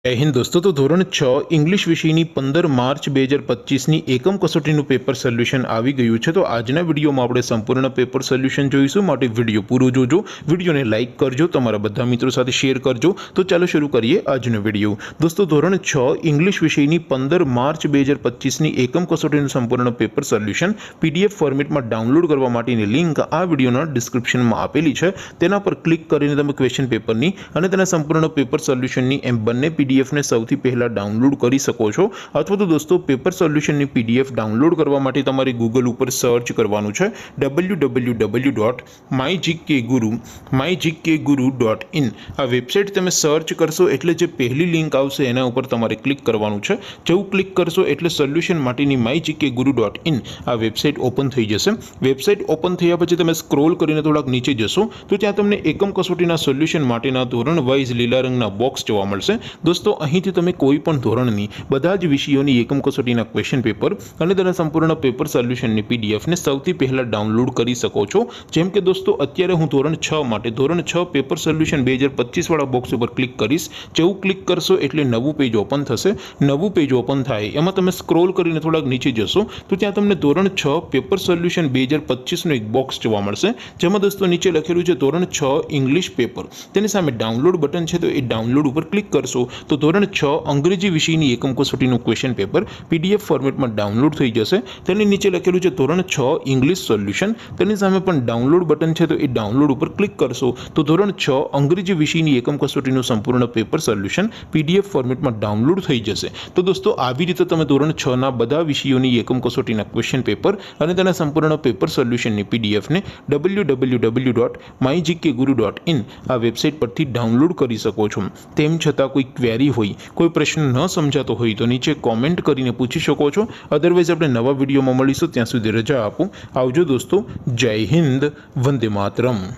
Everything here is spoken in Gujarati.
जय हिंद दोस्तों। तो ધોરણ 6 ઇંગ્લિશ વિષયની 15 માર્ચ 2025ની એકમ કસોટીનું પેપર સોલ્યુશન આવી ગયું છે। તો આજના વિડીયોમાં આપણે સંપૂર્ણ પેપર સોલ્યુશન જોઈશું, માટે વિડીયો પૂરો જોજો, વિડીયોને લાઇક કરજો, તમારા બધા મિત્રો સાથે શેર કરજો। તો ચાલો શરૂ કરીએ આજનો વિડીયો। દોસ્તો ધોરણ 6 ઇંગ્લિશ વિષયની 15 માર્ચ 2025ની એકમ કસોટીનું સંપૂર્ણ પેપર સોલ્યુશન પીડીએફ ફોર્મેટમાં ડાઉનલોડ કરવા માટેની લિંક આ વિડીયોના ડિસ્ક્રિપ્શનમાં આપેલી છે। તેના પર ક્લિક કરીને તમે ક્વેશ્ચન પેપરની અને તેના સંપૂર્ણ પેપર સોલ્યુશનની એમ બંને पीडीएफ ने સૌથી પહેલા ડાઉનલોડ કરી શકો છો। અથવા તો દોસ્તો પેપર સોલ્યુશનની પીડીએફ ડાઉનલોડ કરવા માટે તમારે ગૂગલ ઉપર સર્ચ કરવાનું છે www.mygkguru.in। આ વેબસાઇટ તમે સર્ચ કરશો એટલે જે પહેલી લિંક આવશે એના ઉપર તમારે ક્લિક કરવાનું છે। જેવું ક્લિક કરશો એટલે સોલ્યુશન માટેની mygkguru.in આ વેબસાઇટ ઓપન થઈ જશે। વેબસાઇટ ઓપન થયા પછી તમે સ્ક્રોલ કરીને થોડાક નીચે જશો તો ત્યાં તમને એકમ કસોટીના સોલ્યુશન માટેના ધોરણ વાઇઝ લીલા રંગના બોક્સ જોવા મળશે। दोस्तों અહીંથી તમે કોઈ પણ ધોરણની બધા જ વિષયોની એકમ કસોટીના ક્વેશ્ચન પેપર અને તેના સંપૂર્ણ પેપર સોલ્યુશનની પીડીએફ ને સૌથી પહેલા ડાઉનલોડ કરી શકો છો। જેમ કે દોસ્તો અત્યારે હું ધોરણ 6 માટે ધોરણ 6 પેપર સોલ્યુશન 2025 વાળા બોક્સ ઉપર ક્લિક કરીશ। જેવું ક્લિક કરશો એટલે નવું પેજ ઓપન થશે। નવું પેજ ઓપન થાય એમાં તમે સ્ક્રોલ કરીને થોડાક નીચે જશો તો ત્યાં તમને ધોરણ 6 પેપર સોલ્યુશન 2025 નો એક બોક્સ જોવા મળશે, જેમાં દોસ્તો નીચે લખેલું છે ધોરણ 6 ઇંગ્લિશ પેપર। તેની સામે ડાઉનલોડ બટન છે, તો એ ડાઉનલોડ ઉપર ક્લિક કરશો तो ધોરણ 6 અંગ્રેજી વિષયની એકમ કસોટીનું ક્વેશ્ચન પેપર પીડીએફ ફોર્મેટમાં ડાઉનલોડ થઈ જશે। તેની નીચે લખેલું છે ધોરણ 6 ઇંગ્લિશ સોલ્યુશન, તેની સામે પણ ડાઉનલોડ બટન છે, તો એ ડાઉનલોડ ઉપર ક્લિક કરશો તો ધોરણ 6 અંગ્રેજી વિષયની એકમ કસોટીનું સંપૂર્ણ પેપર સોલ્યુશન પીડીએફ ફોર્મેટમાં ડાઉનલોડ થઈ જશે। તો દોસ્તો આવી રીતે તમે ધોરણ 6 ના બધા વિષયોની એકમ કસોટીના ક્વેશ્ચન પેપર અને તેના સંપૂર્ણ પેપર સોલ્યુશનની પીડીએફને www.mygkguru.in આ વેબસાઇટ પરથી ડાઉનલોડ કરી શકો છો। તેમ છતાં કોઈ ક્વેરી હોય, कोई प्रश्न न समझातो हो तो नीचे कॉमेंट करीने पूछी शको छो। अदरवाइज अपने नवा वीडियो में मळीशुं, त्यां सुधी रजा आपो। आवजो दोस्तों। जय हिंद, वंदे मातरम।